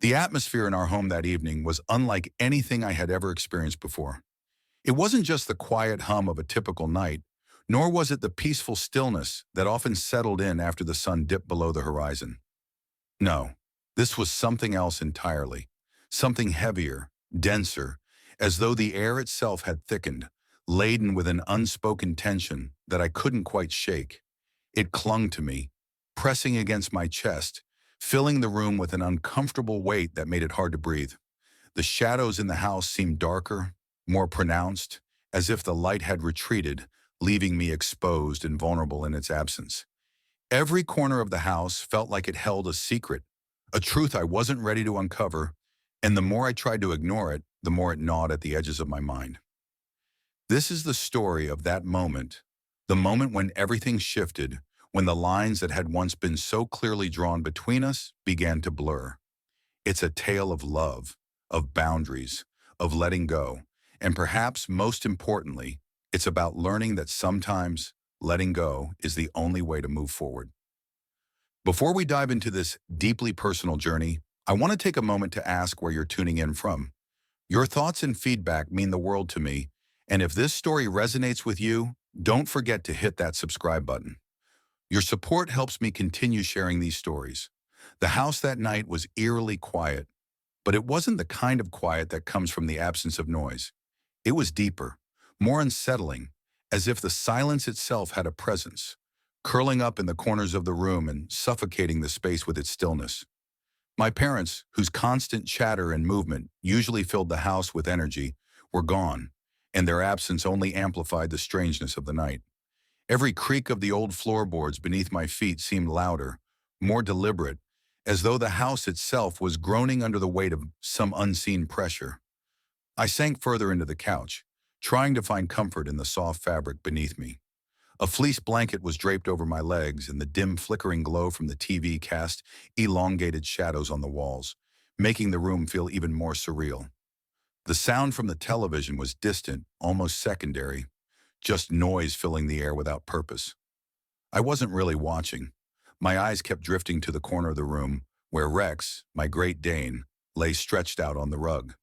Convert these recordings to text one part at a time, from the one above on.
The atmosphere in our home that evening was unlike anything I had ever experienced before. It wasn't just the quiet hum of a typical night, nor was it the peaceful stillness that often settled in after the sun dipped below the horizon. No, this was something else entirely. Something heavier, denser, as though the air itself had thickened, laden with an unspoken tension that I couldn't quite shake. It clung to me, pressing against my chest, filling the room with an uncomfortable weight that made it hard to breathe. The shadows in the house seemed darker, more pronounced, as if the light had retreated, leaving me exposed and vulnerable in its absence. Every corner of the house felt like it held a secret, a truth I wasn't ready to uncover, and the more I tried to ignore it, the more it gnawed at the edges of my mind. This is the story of that moment, the moment when everything shifted, when the lines that had once been so clearly drawn between us began to blur. It's a tale of love, of boundaries, of letting go, and perhaps most importantly, it's about learning that sometimes letting go is the only way to move forward. Before we dive into this deeply personal journey, I want to take a moment to ask where you're tuning in from. Your thoughts and feedback mean the world to me, and if this story resonates with you, don't forget to hit that subscribe button. Your support helps me continue sharing these stories. The house that night was eerily quiet, but it wasn't the kind of quiet that comes from the absence of noise. It was deeper, more unsettling, as if the silence itself had a presence, curling up in the corners of the room and suffocating the space with its stillness. My parents, whose constant chatter and movement usually filled the house with energy, were gone, and their absence only amplified the strangeness of the night. Every creak of the old floorboards beneath my feet seemed louder, more deliberate, as though the house itself was groaning under the weight of some unseen pressure. I sank further into the couch, trying to find comfort in the soft fabric beneath me. A fleece blanket was draped over my legs, and the dim flickering glow from the TV cast elongated shadows on the walls, making the room feel even more surreal. The sound from the television was distant, almost secondary, just noise filling the air without purpose. I wasn't really watching. My eyes kept drifting to the corner of the room, where Rex, my Great Dane, lay stretched out on the rug.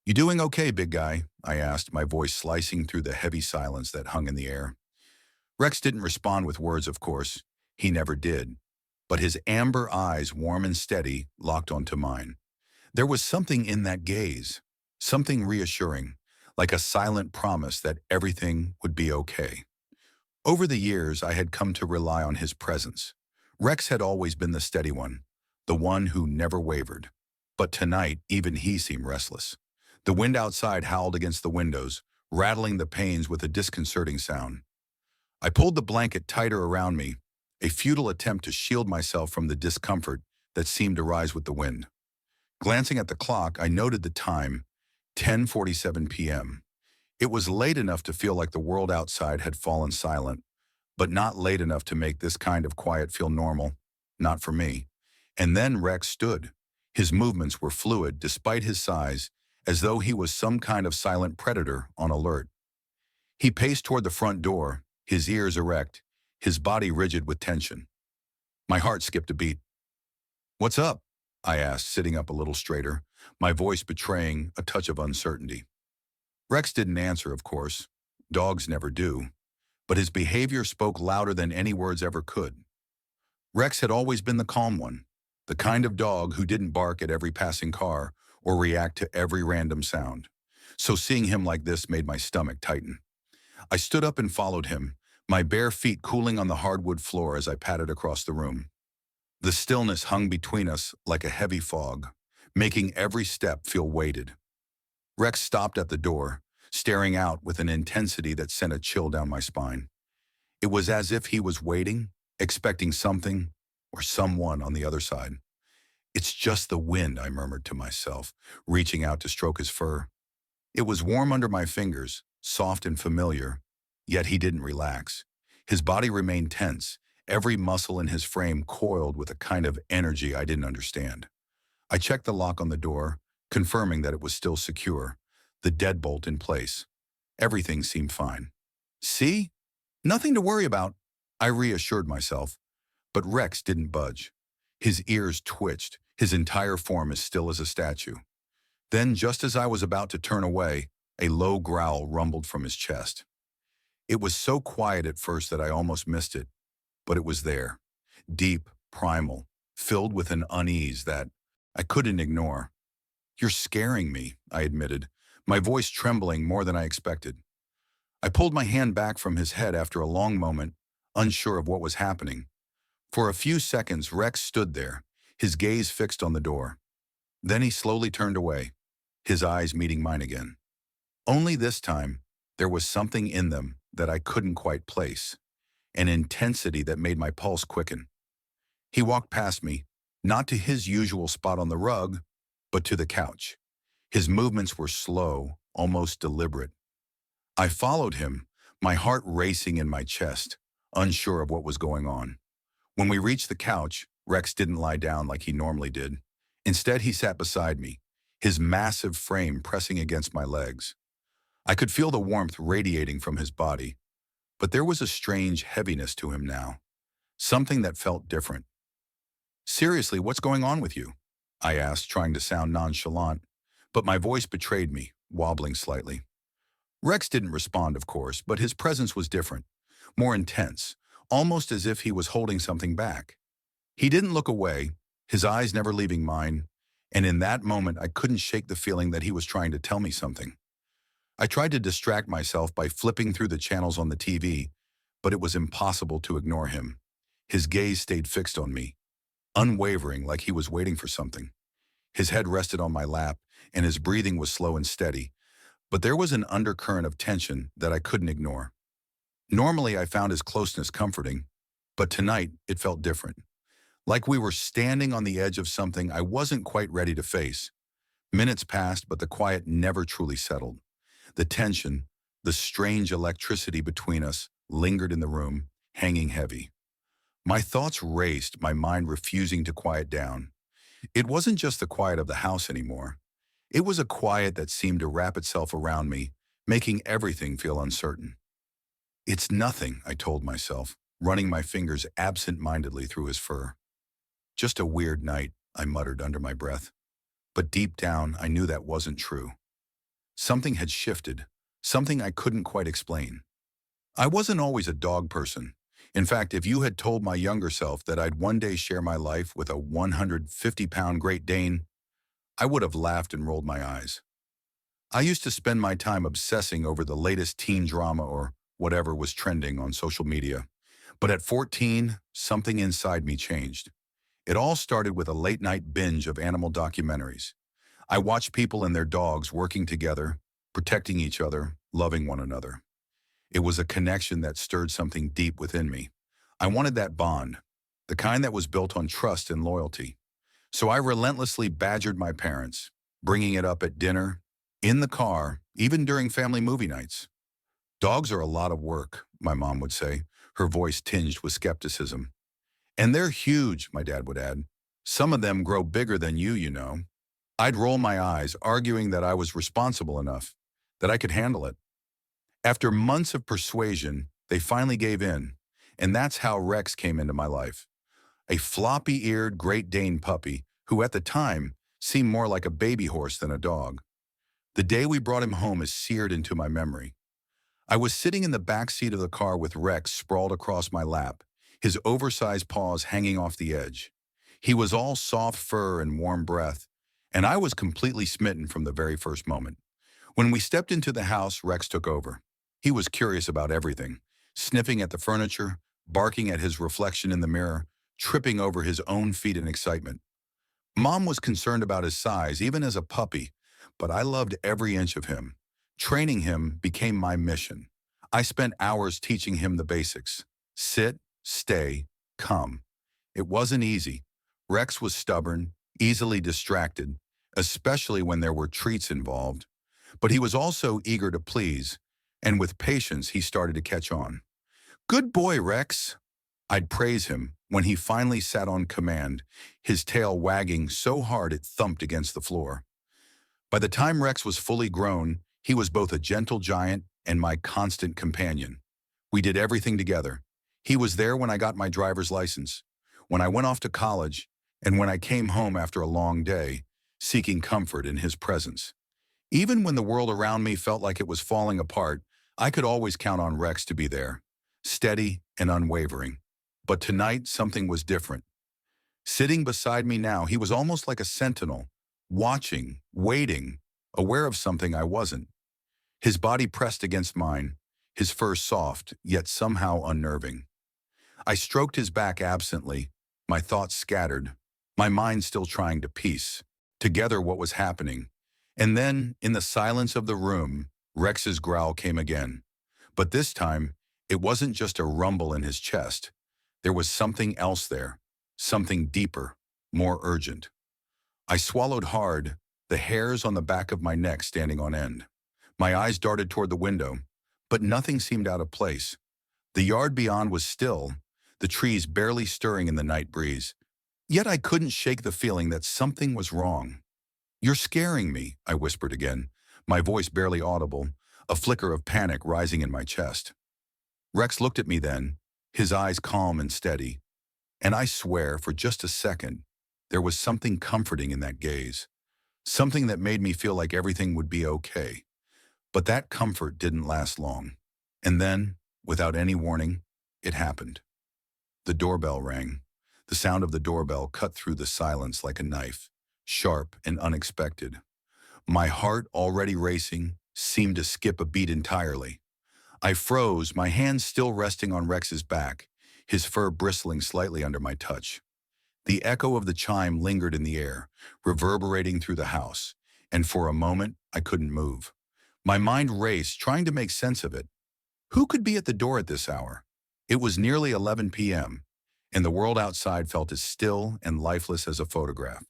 "You doing okay, big guy?" I asked, my voice slicing through the heavy silence that hung in the air. Rex didn't respond with words, of course. He never did. But his amber eyes, warm and steady, locked onto mine. There was something in that gaze, something reassuring, like a silent promise that everything would be okay. Over the years, I had come to rely on his presence. Rex had always been the steady the one who never wavered. But tonight, even he seemed restless. The wind outside howled against the windows, rattling the panes with a disconcerting sound. I pulled the blanket tighter around me, a futile attempt to shield myself from the discomfort that seemed to rise with the wind. Glancing at the clock, I noted the time, 10:47 p.m. It was late enough to feel like the world outside had fallen silent, but not late enough to make this kind of quiet feel normal, not for me. And then Rex stood. His movements were fluid despite his size, as though he was some kind of silent predator on alert. He paced toward the front door, his ears erect, his body rigid with tension. My heart skipped a beat. "What's up?" I asked, sitting up a little straighter, my voice betraying a touch of uncertainty. Rex didn't answer, of course. Dogs never do. But his behavior spoke louder than any words ever could. Rex had always been the calm one, the kind of dog who didn't bark at every passing car or react to every random sound. So seeing him like this made my stomach tighten. I stood up and followed him, my bare feet cooling on the hardwood floor as I padded across the room. The stillness hung between us like a heavy fog, making every step feel weighted. Rex stopped at the door, staring out with an intensity that sent a chill down my spine. It was as if he was waiting, expecting something or someone on the other side. "It's just the wind," I murmured to myself, reaching out to stroke his fur. It was warm under my fingers, soft and familiar, yet he didn't relax. His body remained tense, every muscle in his frame coiled with a kind of energy I didn't understand. I checked the lock on the door, confirming that it was still secure, the deadbolt in place. Everything seemed fine. "See? Nothing to worry about," I reassured myself. But Rex didn't budge. His ears twitched, his entire form as still as a statue. Then, just as I was about to turn away, a low growl rumbled from his chest. It was so quiet at first that I almost missed it, but it was there, deep, primal, filled with an unease that I couldn't ignore. "You're scaring me," I admitted, my voice trembling more than I expected. I pulled my hand back from his head after a long moment, unsure of what was happening. For a few seconds, Rex stood there, his gaze fixed on the door. Then he slowly turned away, his eyes meeting mine again. Only this time, there was something in them that I couldn't quite place, an intensity that made my pulse quicken. He walked past me, not to his usual spot on the rug, but to the couch. His movements were slow, almost deliberate. I followed him, my heart racing in my chest, unsure of what was going on. When we reached the couch, Rex didn't lie down like he normally did. Instead, he sat beside me, his massive frame pressing against my legs. I could feel the warmth radiating from his body, but there was a strange heaviness to him now, something that felt different. "Seriously, what's going on with you?" I asked, trying to sound nonchalant, but my voice betrayed me, wobbling slightly. Rex didn't respond, of course, but his presence was different, more intense, almost as if he was holding something back. He didn't look away, his eyes never leaving mine, and in that moment I couldn't shake the feeling that he was trying to tell me something. I tried to distract myself by flipping through the channels on the TV, but it was impossible to ignore him. His gaze stayed fixed on me, unwavering, like he was waiting for something. His head rested on my lap, and his breathing was slow and steady, but there was an undercurrent of tension that I couldn't ignore. Normally, I found his closeness comforting, but tonight it felt different, like we were standing on the edge of something I wasn't quite ready to face. Minutes passed, but the quiet never truly settled. The tension, the strange electricity between us, lingered in the room, hanging heavy. My thoughts raced, my mind refusing to quiet down. It wasn't just the quiet of the house anymore. It was a quiet that seemed to wrap itself around me, making everything feel uncertain. "It's nothing," I told myself, running my fingers absent-mindedly through his fur. "Just a weird night," I muttered under my breath. But deep down, I knew that wasn't true. Something had shifted, something I couldn't quite explain. I wasn't always a dog person. In fact, if you had told my younger self that I'd one day share my life with a 150-pound Great Dane, I would have laughed and rolled my eyes. I used to spend my time obsessing over the latest teen drama or whatever was trending on social media. But at 14, something inside me changed. It all started with a late-night binge of animal documentaries. I watched people and their dogs working together, protecting each other, loving one another. It was a connection that stirred something deep within me. I wanted that bond, the kind that was built on trust and loyalty. So I relentlessly badgered my parents, bringing it up at dinner, in the car, even during family movie nights. "Dogs are a lot of work," my mom would say, her voice tinged with skepticism. "And they're huge," my dad would add. "Some of them grow bigger than you know." I'd roll my eyes, arguing that I was responsible enough, that I could handle it. After months of persuasion, they finally gave in, and that's how Rex came into my life. A floppy-eared Great Dane puppy who at the time seemed more like a baby horse than a dog. The day we brought him home is seared into my memory. I was sitting in the back seat of the car with Rex sprawled across my lap, his oversized paws hanging off the edge. He was all soft fur and warm breath, and I was completely smitten from the very first moment. When we stepped into the house, Rex took over. He was curious about everything, sniffing at the furniture, barking at his reflection in the mirror, tripping over his own feet in excitement. Mom was concerned about his size, even as a puppy, but I loved every inch of him. Training him became my mission. I spent hours teaching him the basics. Sit, stay, come. It wasn't easy. Rex was stubborn, easily distracted, especially when there were treats involved. But he was also eager to please, and with patience he started to catch on. "Good boy, Rex." I'd praise him when he finally sat on command, his tail wagging so hard it thumped against the floor. By the time Rex was fully grown, he was both a gentle giant and my constant companion. We did everything together. He was there when I got my driver's license, when I went off to college, and when I came home after a long day, seeking comfort in his presence. Even when the world around me felt like it was falling apart, I could always count on Rex to be there, steady and unwavering. But tonight, something was different. Sitting beside me now, he was almost like a sentinel, watching, waiting, aware of something I wasn't. His body pressed against mine, his fur soft, yet somehow unnerving. I stroked his back absently, my thoughts scattered, my mind still trying to piece together what was happening. And then, in the silence of the room, Rex's growl came again. But this time, it wasn't just a rumble in his chest. There was something else there, something deeper, more urgent. I swallowed hard, the hairs on the back of my neck standing on end. My eyes darted toward the window, but nothing seemed out of place. The yard beyond was still, the trees barely stirring in the night breeze. Yet I couldn't shake the feeling that something was wrong. "You're scaring me," I whispered again, my voice barely audible, a flicker of panic rising in my chest. Rex looked at me then, his eyes calm and steady. And I swear, for just a second, there was something comforting in that gaze. Something that made me feel like everything would be okay. But that comfort didn't last long. And then, without any warning, it happened. The doorbell rang. The sound of the doorbell cut through the silence like a knife, sharp and unexpected. My heart, already racing, seemed to skip a beat entirely. I froze, my hands still resting on Rex's back, his fur bristling slightly under my touch. The echo of the chime lingered in the air, reverberating through the house, and for a moment I couldn't move. My mind raced, trying to make sense of it. Who could be at the door at this hour? It was nearly 11 p.m., and the world outside felt as still and lifeless as a photograph.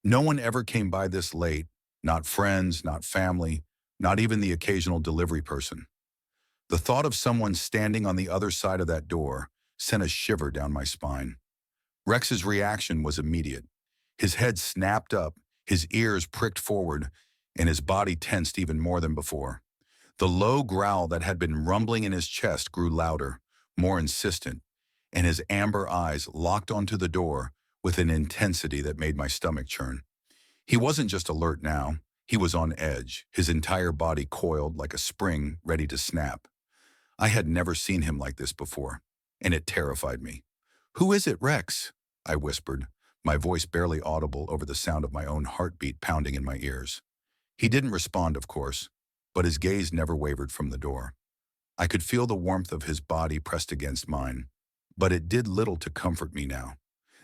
No one ever came by this late, not friends, not family, not even the occasional delivery person. The thought of someone standing on the other side of that door sent a shiver down my spine. Rex's reaction was immediate. His head snapped up, his ears pricked forward, and his body tensed even more than before. The low growl that had been rumbling in his chest grew louder, more insistent, and his amber eyes locked onto the door with an intensity that made my stomach churn. He wasn't just alert now, he was on edge, his entire body coiled like a spring ready to snap. I had never seen him like this before, and it terrified me. "Who is it, Rex?" I whispered, my voice barely audible over the sound of my own heartbeat pounding in my ears. He didn't respond, of course, but his gaze never wavered from the door. I could feel the warmth of his body pressed against mine, but it did little to comfort me now.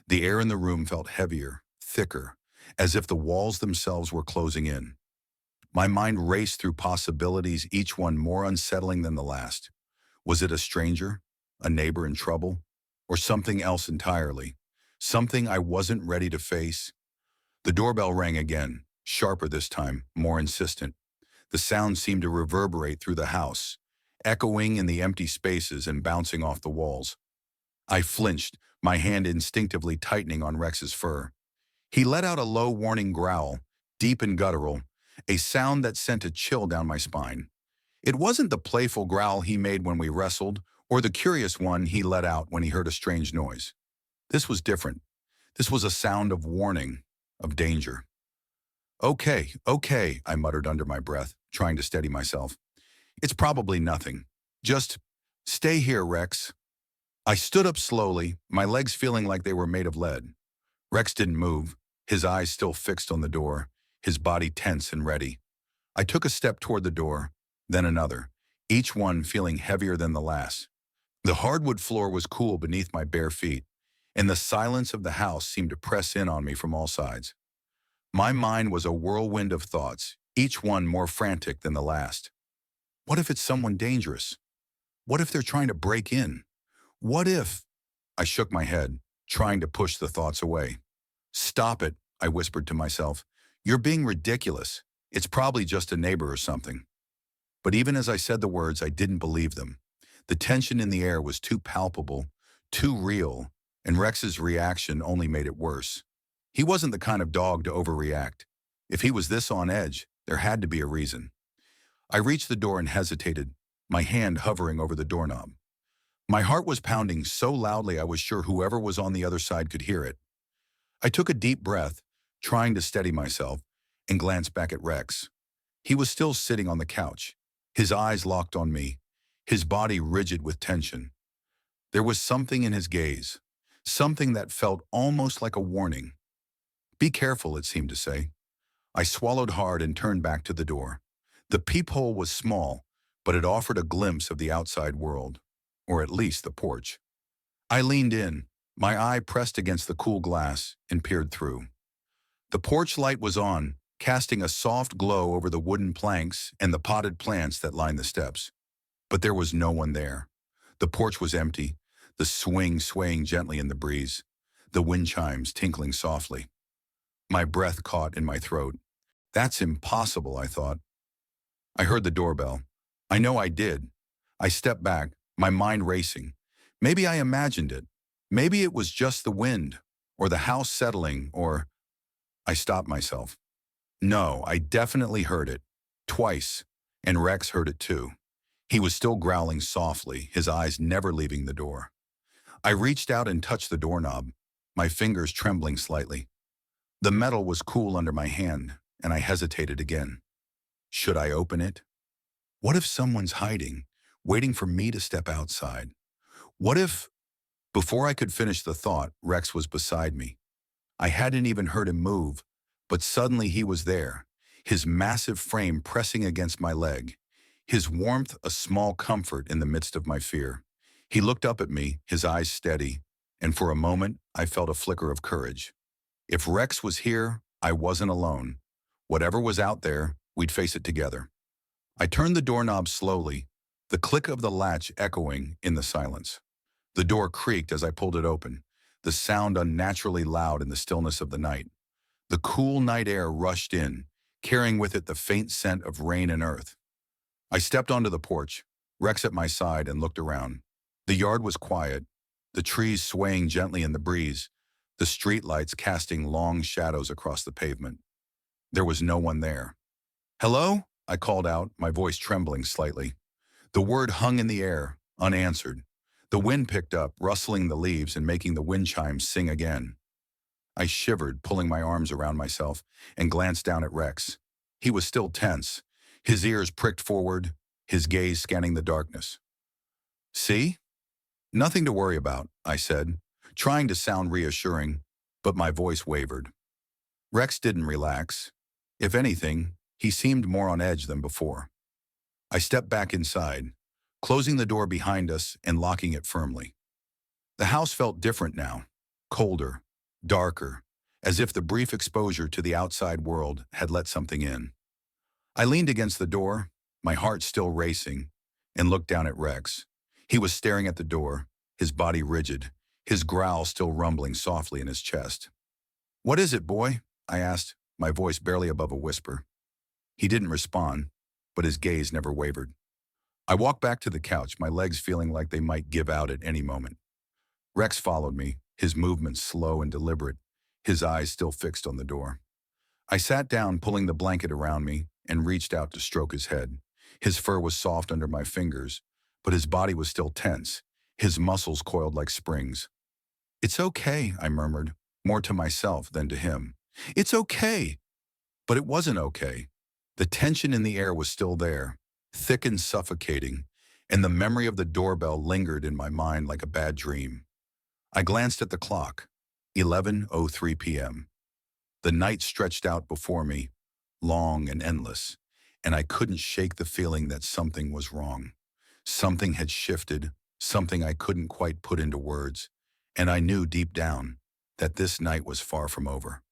The air in the room felt heavier, thicker, as if the walls themselves were closing in. My mind raced through possibilities, each one more unsettling than the last. Was it a stranger, a neighbor in trouble, or something else entirely? Something I wasn't ready to face? The doorbell rang again, sharper this time, more insistent. The sound seemed to reverberate through the house, echoing in the empty spaces and bouncing off the walls. I flinched, my hand instinctively tightening on Rex's fur. He let out a low warning growl, deep and guttural, a sound that sent a chill down my spine. It wasn't the playful growl he made when we wrestled, or the curious one he let out when he heard a strange noise. This was different. This was a sound of warning, of danger. Okay, I muttered under my breath, trying to steady myself. "It's probably nothing. Just stay here, Rex." I stood up slowly, my legs feeling like they were made of lead. Rex didn't move, his eyes still fixed on the door, his body tense and ready. I took a step toward the door, then another, each one feeling heavier than the last. The hardwood floor was cool beneath my bare feet, and the silence of the house seemed to press in on me from all sides. My mind was a whirlwind of thoughts, each one more frantic than the last. What if it's someone dangerous? What if they're trying to break in? What if... I shook my head, trying to push the thoughts away. "Stop it," I whispered to myself. "You're being ridiculous. It's probably just a neighbor or something." But even as I said the words, I didn't believe them. The tension in the air was too palpable, too real, and Rex's reaction only made it worse. He wasn't the kind of dog to overreact. If he was this on edge, there had to be a reason. I reached the door and hesitated, my hand hovering over the doorknob. My heart was pounding so loudly I was sure whoever was on the other side could hear it. I took a deep breath, trying to steady myself, and glanced back at Rex. He was still sitting on the couch, his eyes locked on me, his body rigid with tension. There was something in his gaze, something that felt almost like a warning. Be careful, it seemed to say. I swallowed hard and turned back to the door. The peephole was small, but it offered a glimpse of the outside world, or at least the porch. I leaned in, my eye pressed against the cool glass, and peered through. The porch light was on, casting a soft glow over the wooden planks and the potted plants that lined the steps. But there was no one there. The porch was empty, the swing swaying gently in the breeze, the wind chimes tinkling softly. My breath caught in my throat. That's impossible, I thought. I heard the doorbell. I know I did. I stepped back, my mind racing. Maybe I imagined it. Maybe it was just the wind, or the house settling, or... I stopped myself. No, I definitely heard it. Twice. And Rex heard it too. He was still growling softly, his eyes never leaving the door. I reached out and touched the doorknob, my fingers trembling slightly. The metal was cool under my hand, and I hesitated again. Should I open it? What if someone's hiding, waiting for me to step outside? What if... Before I could finish the thought, Rex was beside me. I hadn't even heard him move, but suddenly he was there, his massive frame pressing against my leg, his warmth a small comfort in the midst of my fear. He looked up at me, his eyes steady, and for a moment I felt a flicker of courage. If Rex was here, I wasn't alone. Whatever was out there, we'd face it together. I turned the doorknob slowly, the click of the latch echoing in the silence. The door creaked as I pulled it open, the sound unnaturally loud in the stillness of the night. The cool night air rushed in, carrying with it the faint scent of rain and earth. I stepped onto the porch, Rex at my side, and looked around. The yard was quiet, the trees swaying gently in the breeze, the streetlights casting long shadows across the pavement. There was no one there. "Hello?" I called out, my voice trembling slightly. The word hung in the air, unanswered. The wind picked up, rustling the leaves and making the wind chimes sing again. I shivered, pulling my arms around myself, and glanced down at Rex. He was still tense, his ears pricked forward, his gaze scanning the darkness. "See? Nothing to worry about," I said, trying to sound reassuring, but my voice wavered. Rex didn't relax. If anything, he seemed more on edge than before. I stepped back inside, closing the door behind us and locking it firmly. The house felt different now, colder, darker, as if the brief exposure to the outside world had let something in. I leaned against the door, my heart still racing, and looked down at Rex. He was staring at the door, his body rigid, his growl still rumbling softly in his chest. "What is it, boy?" I asked, my voice barely above a whisper. He didn't respond, but his gaze never wavered. I walked back to the couch, my legs feeling like they might give out at any moment. Rex followed me, his movements slow and deliberate, his eyes still fixed on the door. I sat down, pulling the blanket around me, and reached out to stroke his head. His fur was soft under my fingers, but his body was still tense, his muscles coiled like springs. "It's okay," I murmured, more to myself than to him. "It's okay." But it wasn't okay. The tension in the air was still there, thick and suffocating, and the memory of the doorbell lingered in my mind like a bad dream. I glanced at the clock, 11:03 p.m. The night stretched out before me, long and endless, and I couldn't shake the feeling that something was wrong. Something had shifted, something I couldn't quite put into words, and I knew deep down that this night was far from over.